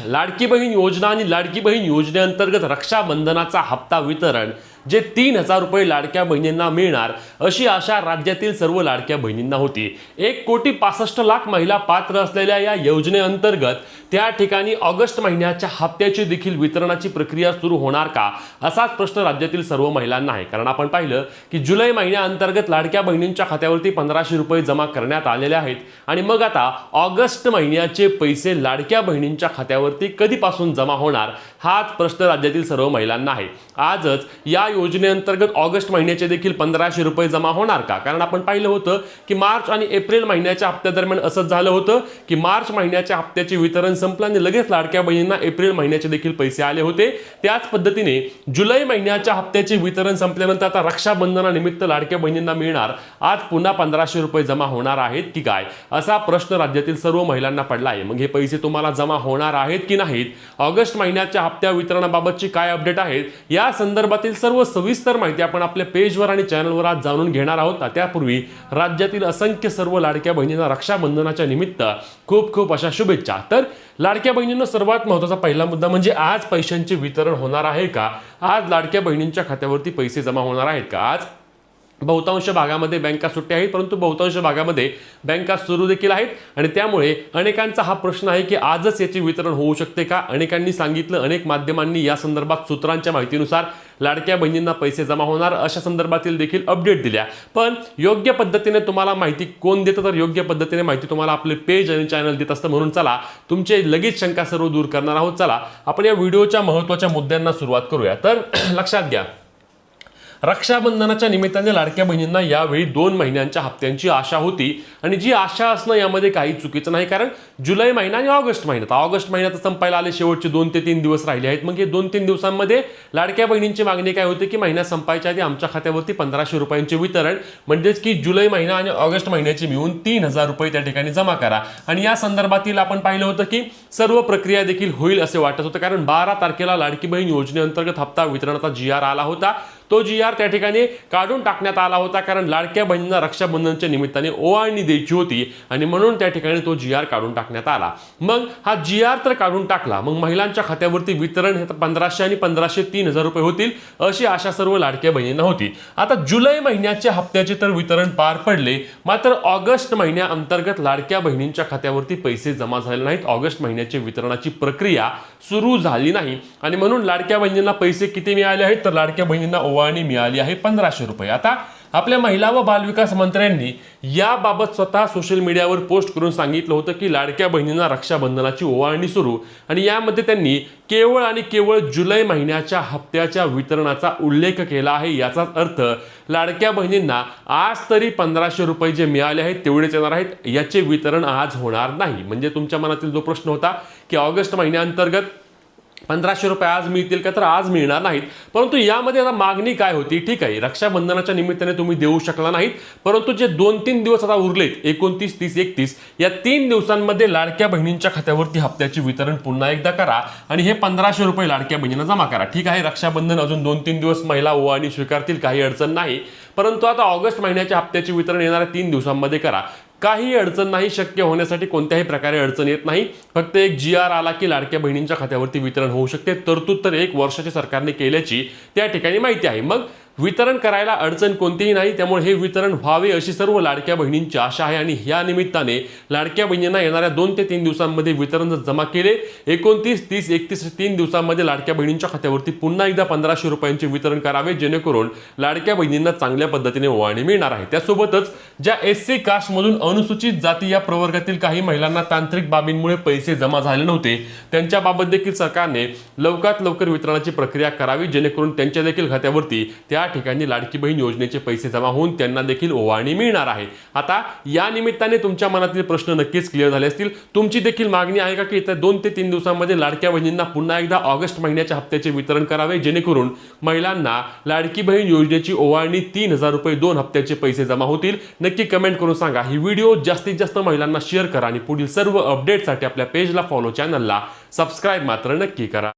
लाडकी बहीण योजना आणि लाडकी बहीण योजनेअंतर्गत रक्षाबंधनाचा हप्ता वितरण जे 3,000 रुपये लाडक्या बहिणींना मिळणार अशी आशा राज्यातील सर्व लाडक्या बहिणींना होती। 1,65,00,000 महिला पात्र असलेल्या या योजनेअंतर्गत त्या ठिकाणी ऑगस्ट महिन्याच्या हप्त्याची देखील वितरणाची प्रक्रिया सुरू होणार का असाच प्रश्न राज्यातील सर्व महिलांना आहे। कारण आपण पाहिलं की जुलै महिन्याअंतर्गत लाडक्या बहिणींच्या खात्यावरती 1,500 रुपये जमा करण्यात आलेले आहेत आणि मग आता ऑगस्ट महिन्याचे पैसे लाडक्या बहिणींच्या खात्यावरती कधीपासून जमा होणार हाच प्रश्न राज्यातील सर्व महिलांना आहे। आजच या योजनेअंतर्गत ऑगस्ट महिन्याचे देखील 1,500 रुपये जमा होणार का? कारण आपण पाहिलं होतं की मार्च आणि एप्रिल महिन्याच्या हप्त्यादरम्यान असंच झालं होतं की मार्च महिन्याच्या हप्त्याचे वितरण संपलं आणि लगेच लाडक्या बहिणींना एप्रिल महिन्याचे देखील पैसे आले होते। त्याच पद्धतीने जुलै महिन्याच्या हप्त्याचे वितरण संपल्यानंतर आता रक्षाबंधनानिमित्त लाडक्या बहिणींना मिळणार आज पुन्हा 1,500 रुपये जमा होणार आहेत की काय असा प्रश्न राज्यातील सर्व महिलांना पडला आहे। मग हे पैसे तुम्हाला जमा होणार आहेत की नाहीत, ऑगस्ट महिन्याच्या हप्त्या वितरणाबाबतची काय अपडेट आहेत, या संदर्भातील सर्व सविस्तर माहिती आपण आपल्या पेजवर आणि चॅनलवर आज जाणून घेणार आहोत। त्यापूर्वी राज्यातील असंख्य सर्व लाडक्या बहिणींना रक्षाबंधनाच्या निमित्त खूप खूप अशा शुभेच्छा। तर लाडक्या बहिणींना सर्वात महत्त्वाचा पहिला मुद्दा म्हणजे आज पैशांचे वितरण होणार आहे का? आज लाडक्या बहिणींच्या खात्यावरती पैसे जमा होणार आहेत का? आज बहुतांश भागामध्ये बँका सुट्ट्या आहेत, परंतु बहुतांश भागामध्ये बँका सुरू देखील आहेत आणि त्यामुळे अनेकांचा हा प्रश्न आहे की आजच याचे वितरण होऊ शकते का? अनेकांनी सांगितलं, अनेक माध्यमांनी या संदर्भात सूत्रांच्या माहितीनुसार लाडक्या बहिणींना पैसे जमा होणार अशा संदर्भातील देखील अपडेट दिल्या। पण योग्य पद्धतीने तुम्हाला माहिती कोण देतं? तर योग्य पद्धतीने माहिती तुम्हाला आपले पेज आणि चॅनल देत असतं। म्हणून चला तुमचे लगेच शंका सर्व दूर करणार आहोत। चला आपण या व्हिडिओच्या महत्त्वाच्या मुद्द्यांना सुरुवात करूया। तर लक्षात घ्या, रक्षाबंधनाच्या निमित्ताने लाडक्या बहिणींना यावेळी 2 महिन्यांच्या हप्त्यांची आशा होती आणि जी आशा असणं यामध्ये काही चुकीचं नाही। कारण जुलै महिना आणि ऑगस्ट महिन्यात संपायला आले, शेवटचे 2 ते 3 दिवस राहिले आहेत। मग हे 2-3 दिवसांमध्ये लाडक्या बहिणींची मागणी काय होती की महिना संपायच्या आधी आमच्या खात्यावरती 1,500 रुपयांचे वितरण, म्हणजेच की जुलै महिना आणि ऑगस्ट महिन्याचे मिळून 3,000 रुपये त्या ठिकाणी जमा करा। आणि या संदर्भातील आपण पाहिलं होतं की सर्व प्रक्रिया देखील होईल असे वाटत होतं, कारण 12 तारखेला लाडकी बहीण योजनेअंतर्गत हप्ता वितरणाचा GR आला होता। तो GR त्या ठिकाणी काढून टाकण्यात आला होता, कारण लाडक्या बहिणींना रक्षाबंधनच्या निमित्ताने ओवाळणी द्यायची होती आणि म्हणून त्या ठिकाणी तो GR काढून टाकण्यात आला। मग हा GR तर काढून टाकला, मग महिलांच्या खात्यावरती वितरण हे 1,500 आणि 1,500 3,000 रुपये होतील अशी आशा सर्व लाडक्या बहिणींना होती। आता जुलै महिन्याच्या हप्त्याचे तर वितरण पार पडले, मात्र ऑगस्ट महिन्याअंतर्गत लाडक्या बहिणींच्या खात्यावरती पैसे जमा झाले नाहीत। ऑगस्ट महिन्याच्या वितरणाची प्रक्रिया सुरू झाली नाही आणि म्हणून लाडक्या बहिणींना पैसे किती मिळाले आहेत? तर लाडक्या बहिणींना ओवाळणी मिळाली आहे 1,500 रुपये। आता आपल्या महिला व बालविकास मंत्र्यांनी याबाबत स्वतः सोशल मीडियावर पोस्ट करून सांगितलं होतं की लाडक्या बहिणींना रक्षाबंधनाची ओवाळणी सुरू, आणि यामध्ये त्यांनी केवळ आणि केवळ जुलै महिन्याच्या हप्त्याच्या वितरणाचा उल्लेख केला आहे। याचाच अर्थ लाडक्या बहिणींना आज तरी 1,500 रुपये जे मिळाले आहेत तेवढेच येणार आहेत, याचे वितरण आज होणार नाही। म्हणजे तुमच्या मनातील जो प्रश्न होता की ऑगस्ट महिन्याअंतर्गत 1,500 रुपये आज मिळतील का, तर आज मिळणार नाहीत। परंतु यामध्ये आता मागणी काय होती? ठीक आहे, रक्षाबंधनाच्या निमित्ताने तुम्ही देऊ शकला नाहीत, परंतु जे 2-3 दिवस आता उरलेत, 29, 30, 31 या 3 दिवसांमध्ये लाडक्या बहिणींच्या खात्यावरती हप्त्याचे वितरण पुन्हा एकदा करा आणि हे 1,500 रुपये लाडक्या बहिणींना जमा करा। ठीक आहे, रक्षाबंधन अजून 2-3 दिवस महिला ओवाळणी स्वीकारतील, काही अडचण नाही, परंतु आता ऑगस्ट महिन्याच्या हप्त्याचे वितरण येणाऱ्या 3 दिवसांमध्ये करा। काही अडचण नाही, शक्य होण्यासाठी कोणत्याही प्रकारे अडचण येत नाही। फक्त एक GR आला की लाडक्या बहिणींच्या खात्यावरती वितरण होऊ शकते। तरतूद तर 1 वर्षाच्या सरकारने केल्याची त्या ठिकाणी माहिती आहे। मग वितरण करायला अडचण कोणतीही नाही, त्यामुळे हे वितरण व्हावे अशी सर्व लाडक्या बहिणींची आशा आहे आणि या निमित्ताने लाडक्या बहिणींना येणाऱ्या 2 ते 3 दिवसांमध्ये वितरण जमा केले, 29, 30, 31 3 दिवसांमध्ये लाडक्या बहिणींच्या खात्यावरती पुन्हा एकदा 1,500 रुपयांचे वितरण करावे, जेणेकरून लाडक्या बहिणींना चांगल्या पद्धतीने ओवाळणी मिळणार आहे। त्यासोबतच ज्या SC कास्टमधून अनुसूचित जाती या प्रवर्गातील काही महिलांना तांत्रिक बाबींमुळे पैसे जमा झाले नव्हते, त्यांच्याबाबत देखील सरकारने लवकरात लवकर वितरणाची प्रक्रिया करावी, जेणेकरून त्यांच्या देखील खात्यावरती त्या ठिकाणी लाडकी बहीण योजनेचे पैसे जमा होऊन त्यांना देखील ओवाळणी मिळणार आहे। आता या निमित्ताने तुमच्या मनातील प्रश्न नक्कीच क्लिअर झाले असतील। तुमची देखील मागणी आहे का की येत्या 2 ते 3 दिवसांमध्ये लाडक्या बहिणींना पुन्हा एकदा ऑगस्ट महिन्याच्या हप्त्याचे वितरण करावे, जेणेकरून महिलांना लाडकी बहीण योजनेची ओवाळणी 3,000 रुपये 2 हप्त्याचे पैसे जमा होतील? नक्की कमेंट करून सांगा। ही व्हिडिओ जास्तीत जास्त महिलांना शेअर करा आणि पुढील सर्व अपडेटसाठी आपल्या पेजला फॉलो, चॅनलला सबस्क्राईब मात्र नक्की करा।